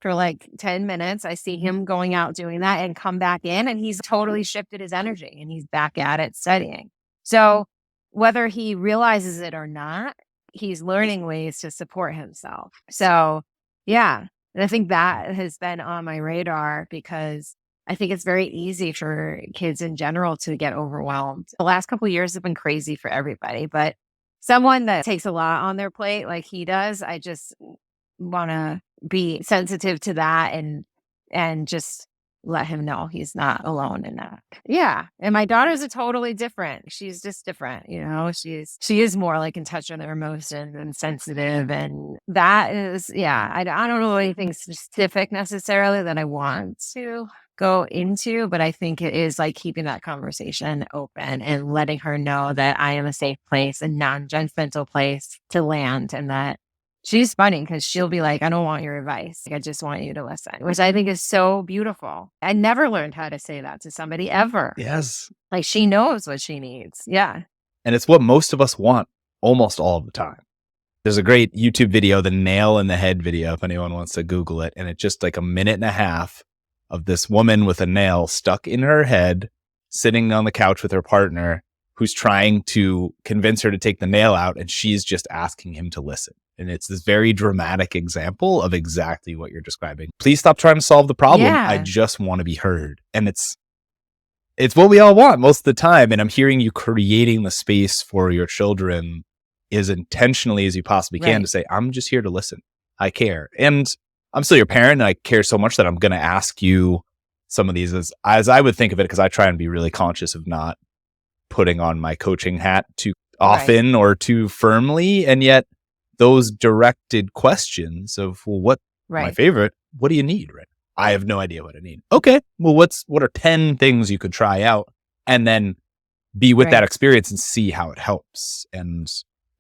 for like 10 minutes. I see him going out doing that and come back in, and he's totally shifted his energy and he's back at it studying. So whether he realizes it or not, he's learning ways to support himself. So yeah. And I think that has been on my radar because I think it's very easy for kids in general to get overwhelmed. The last couple of years have been crazy for everybody, but someone that takes a lot on their plate like he does, I just want to be sensitive to that and just let him know he's not alone in that. Yeah. And my daughters are totally different. She's just different, she is more like in touch with her emotions and sensitive. And that is, yeah, I don't know anything specific necessarily that I want to go into, but I think it is like keeping that conversation open and letting her know that I am a safe place, a non-judgmental place to land, and that she's funny because she'll be like, I don't want your advice. Like, I just want you to listen, which I think is so beautiful. I never learned how to say that to somebody ever. Yes. Like, she knows what she needs. Yeah. And it's what most of us want almost all the time. There's a great YouTube video, the nail in the head video, if anyone wants to Google it. And it's just like a minute and a half of this woman with a nail stuck in her head, sitting on the couch with her partner, who's trying to convince her to take the nail out. And she's just asking him to listen. And it's this very dramatic example of exactly what you're describing. Please stop trying to solve the problem. Yeah. I just want to be heard. And it's what we all want most of the time. And I'm hearing you creating the space for your children as intentionally as you possibly can to say, I'm just here to listen. I care. And I'm still your parent, and I care so much that I'm going to ask you some of these as I would think of it, because I try and be really conscious of not putting on my coaching hat too often or too firmly. And yet those directed questions of, well, what my favorite, what do you need? Right. I have no idea what I need. Okay. Well, what are 10 things you could try out, and then be with that experience and see how it helps. And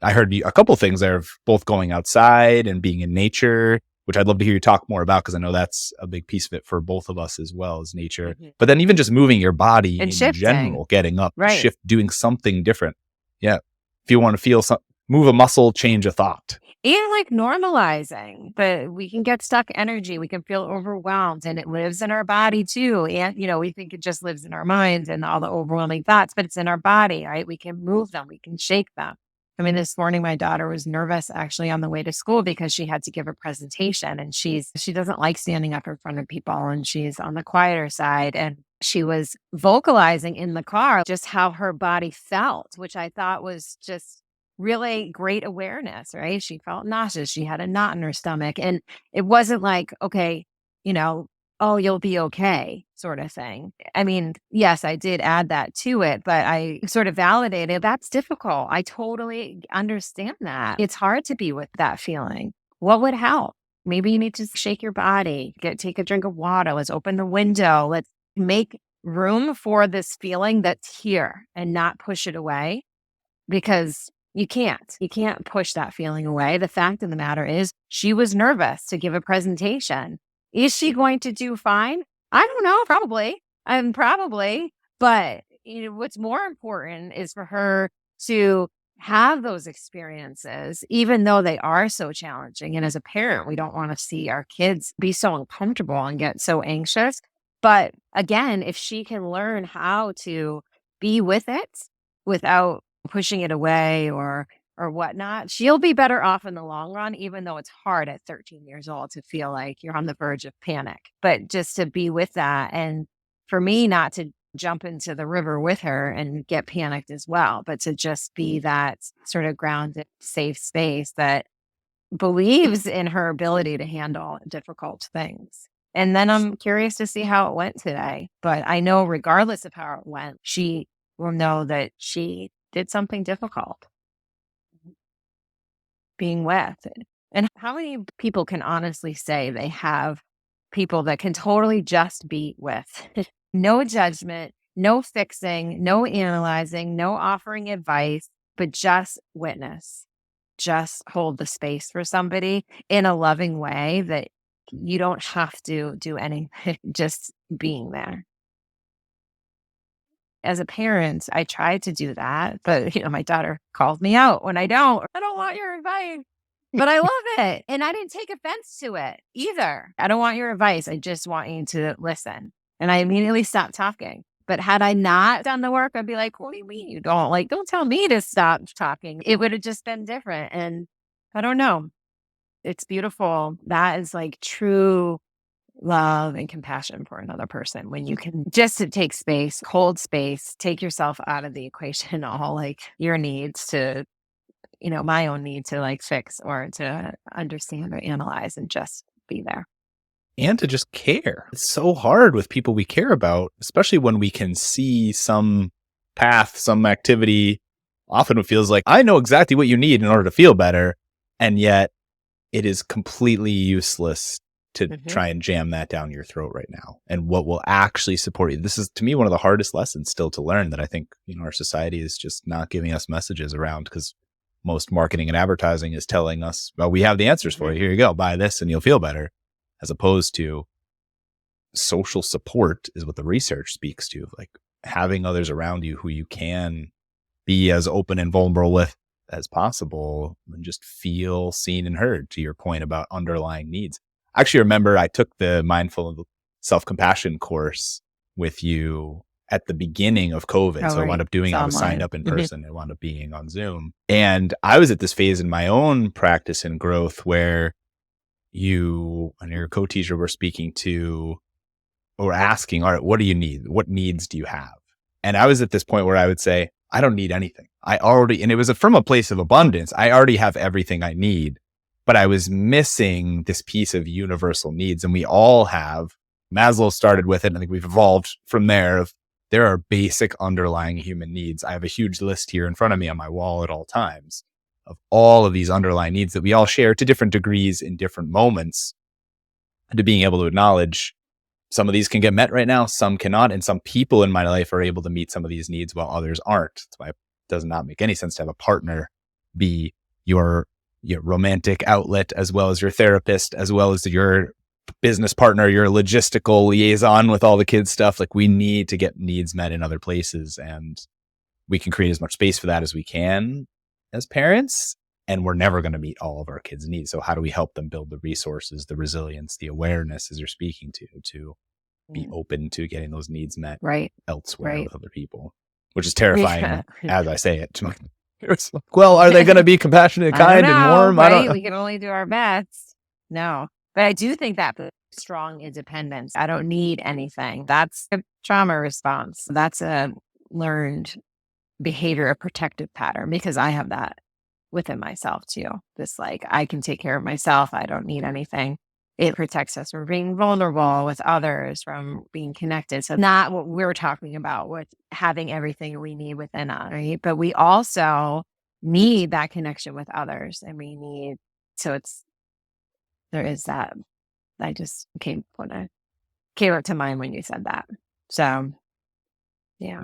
I heard a couple of things there of both going outside and being in nature, which I'd love to hear you talk more about, because I know that's a big piece of it for both of us as well, as nature. Mm-hmm. But then even just moving your body and in shifting. General, getting up, shift, doing something different. Yeah. If you want to feel move a muscle, change a thought. And like normalizing, but we can get stuck energy. We can feel overwhelmed, and it lives in our body too. And, we think it just lives in our minds and all the overwhelming thoughts, but it's in our body, right? We can move them. We can shake them. I mean, this morning, my daughter was nervous actually on the way to school because she had to give a presentation, and she doesn't like standing up in front of people, and she's on the quieter side. And she was vocalizing in the car just how her body felt, which I thought was just really great awareness, right? She felt nauseous. She had a knot in her stomach, and it wasn't like, okay, oh, you'll be okay sort of thing. I mean, yes, I did add that to it, but I sort of validated that's difficult. I totally understand that. It's hard to be with that feeling. What would help? Maybe you need to shake your body, take a drink of water. Let's open the window. Let's make room for this feeling that's here and not push it away, because you can't push that feeling away. The fact of the matter is she was nervous to give a presentation. Is she going to do fine? I don't know. Probably. Probably. But what's more important is for her to have those experiences, even though they are so challenging. And as a parent, we don't want to see our kids be so uncomfortable and get so anxious. But again, if she can learn how to be with it without pushing it away or whatnot, she'll be better off in the long run, even though it's hard at 13 years old to feel like you're on the verge of panic. But just to be with that, and for me not to jump into the river with her and get panicked as well, but to just be that sort of grounded, safe space that believes in her ability to handle difficult things. And then I'm curious to see how it went today. But I know, regardless of how it went, she will know that she did something difficult being with. And how many people can honestly say they have people that can totally just be with? No judgment, no fixing, no analyzing, no offering advice, but just witness. Just hold the space for somebody in a loving way that you don't have to do anything, just being there. As a parent, I try to do that, but my daughter calls me out when I don't. I don't want your advice, but I love it. And I didn't take offense to it either. I don't want your advice. I just want you to listen. And I immediately stopped talking. But had I not done the work, I'd be like, what do you mean you don't? Like, don't tell me to stop talking. It would have just been different. And I don't know. It's beautiful. That is like true love and compassion for another person when you can just to take space, hold space, take yourself out of the equation, all like your needs to, my own need to like fix or to understand or analyze and just be there. And to just care. It's so hard with people we care about, especially when we can see some path, some activity. Often it feels like I know exactly what you need in order to feel better. And yet it is completely useless to try and jam that down your throat right now. And what will actually support you. This is, to me, one of the hardest lessons still to learn that I think, our society is just not giving us messages around, because most marketing and advertising is telling us, well, we have the answers for you. Here you go. Buy this and you'll feel better. As opposed to social support is what the research speaks to, like having others around you who you can be as open and vulnerable with as possible and just feel seen and heard, to your point about underlying needs. I actually remember I took the mindful self-compassion course with you at the beginning of COVID. So I wound up doing, I was signed up in person. I wound up being on Zoom. And I was at this phase in my own practice and growth where you and your co-teacher were speaking to or asking, all right, what do you need? What needs do you have? And I was at this point where I would say, I don't need anything. And it was from a place of abundance. I already have everything I need, but I was missing this piece of universal needs. And we all have. Maslow started with it. And I think we've evolved from there. There are basic underlying human needs. I have a huge list here in front of me on my wall at all times of all of these underlying needs that we all share to different degrees in different moments, and to being able to acknowledge some of these can get met right now, some cannot. And some people in my life are able to meet some of these needs while others aren't. That's why it does not make any sense to have a partner be your romantic outlet, as well as your therapist, as well as your business partner, your logistical liaison with all the kids stuff. Like, we need to get needs met in other places, and we can create as much space for that as we can as parents. And we're never going to meet all of our kids' needs. So how do we help them build the resources, the resilience, the awareness, as you're speaking to be open to getting those needs met elsewhere with other people, which is terrifying as I say it. Well, are they going to be compassionate, kind, and warm? Right? I don't know. We can only do our best. No, but I do think that strong independence. I don't need anything. That's a trauma response. That's a learned behavior, a protective pattern, because I have that within myself too. This like, I can take care of myself. I don't need anything. It protects us from being vulnerable with others, from being connected. So not what we're talking about with having everything we need within us, right? But we also need that connection with others, and there is that. I just came up to mind when you said that. So yeah.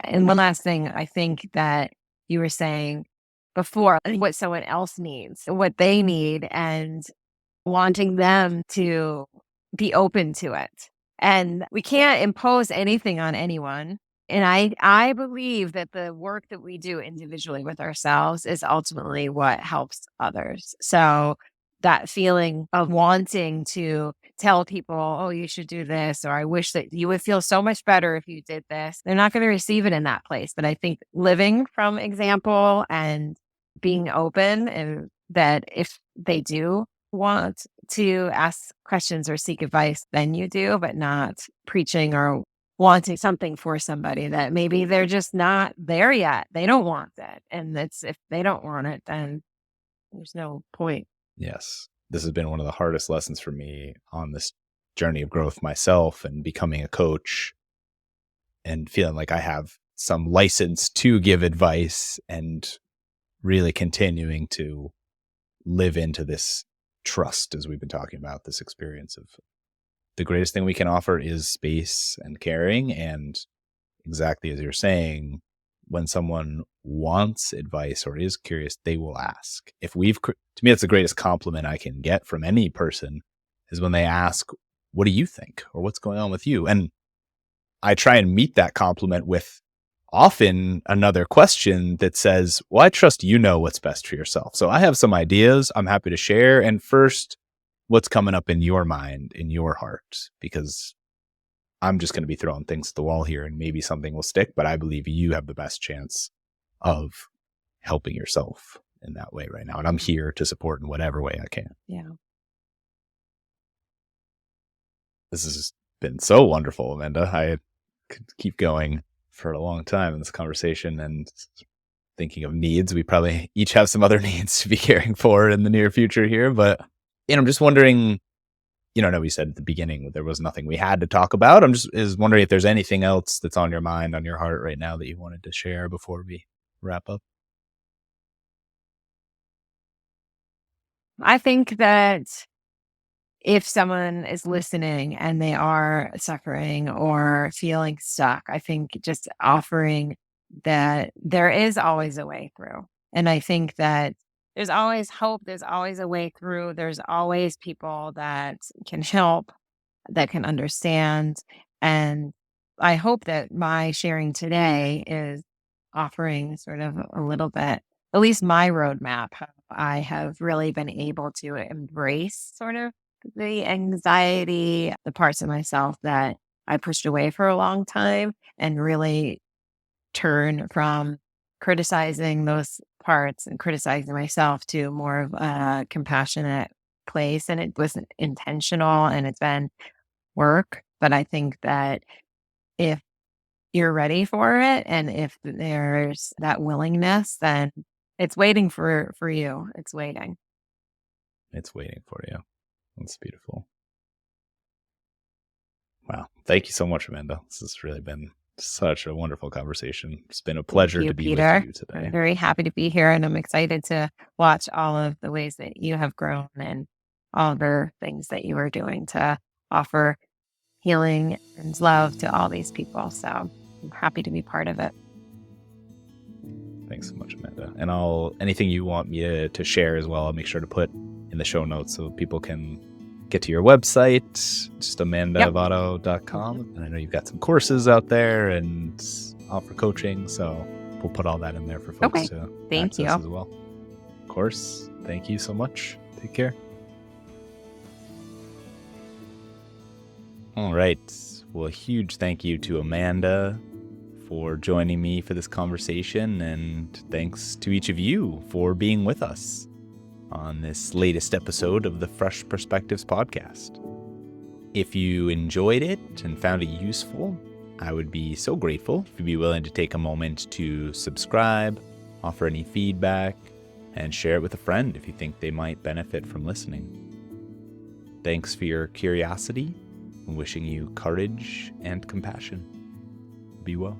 And one last thing, I think that you were saying before, what someone else needs, what they need, and wanting them to be open to it. And we can't impose anything on anyone. And I believe that the work that we do individually with ourselves is ultimately what helps others. So that feeling of wanting to tell people, oh, you should do this, or I wish that you would feel so much better if you did this, they're not going to receive it in that place. But I think living from example and being open, and that if they do want to ask questions or seek advice, then you do, but not preaching or wanting something for somebody that maybe they're just not there yet. They don't want that. And that's if they don't want it, then there's no point. Yes. This has been one of the hardest lessons for me on this journey of growth myself and becoming a coach and feeling like I have some license to give advice and really continuing to live into this trust, as we've been talking about, this experience of the greatest thing we can offer is space and caring. And exactly as you're saying, when someone wants advice or is curious, they will ask. To me, that's the greatest compliment I can get from any person is when they ask, what do you think? Or what's going on with you? And I try and meet that compliment with often another question that says, well, I trust you know what's best for yourself. So I have some ideas I'm happy to share. And first, what's coming up in your mind, in your heart? Because I'm just going to be throwing things at the wall here and maybe something will stick, but I believe you have the best chance of helping yourself in that way right now. And I'm here to support in whatever way I can. Yeah. This has been so wonderful, Amanda. I could keep going for a long time in this conversation and thinking of needs. We probably each have some other needs to be caring for in the near future here, but I'm just wondering, I know we said at the beginning there was nothing we had to talk about. I'm just wondering if there's anything else that's on your mind, on your heart right now that you wanted to share before we wrap up. I think that if someone is listening and they are suffering or feeling stuck, I think just offering that there is always a way through. And I think that there's always hope. There's always a way through. There's always people that can help, that can understand. And I hope that my sharing today is offering sort of a little bit, at least my roadmap. How I have really been able to embrace sort of the anxiety, the parts of myself that I pushed away for a long time, and really turn from criticizing those parts and criticizing myself to more of a compassionate place. And it wasn't intentional and it's been work. But I think that if you're ready for it and if there's that willingness, then it's waiting for you. It's waiting. It's waiting for you. That's beautiful. Wow. Thank you so much, Amanda. This has really been such a wonderful conversation. It's been a pleasure to be Peter. with you today. I'm very happy to be here, and I'm excited to watch all of the ways that you have grown and all the things that you are doing to offer healing and love to all these people. So I'm happy to be part of it. Thanks so much, Amanda. And anything you want me to share as well, I'll make sure to put in the show notes so people can get to your website, just amandavotto.com. And I know you've got some courses out there and offer coaching, so we'll put all that in there for folks to access as well. Of course. Thank you so much. Take care. All right. Well, a huge thank you to Amanda for joining me for this conversation, and thanks to each of you for being with us on this latest episode of the Fresh Perspectives podcast. If you enjoyed it and found it useful, I would be so grateful if you'd be willing to take a moment to subscribe, offer any feedback, and share it with a friend if you think they might benefit from listening. Thanks for your curiosity, and wishing you courage and compassion. Be well.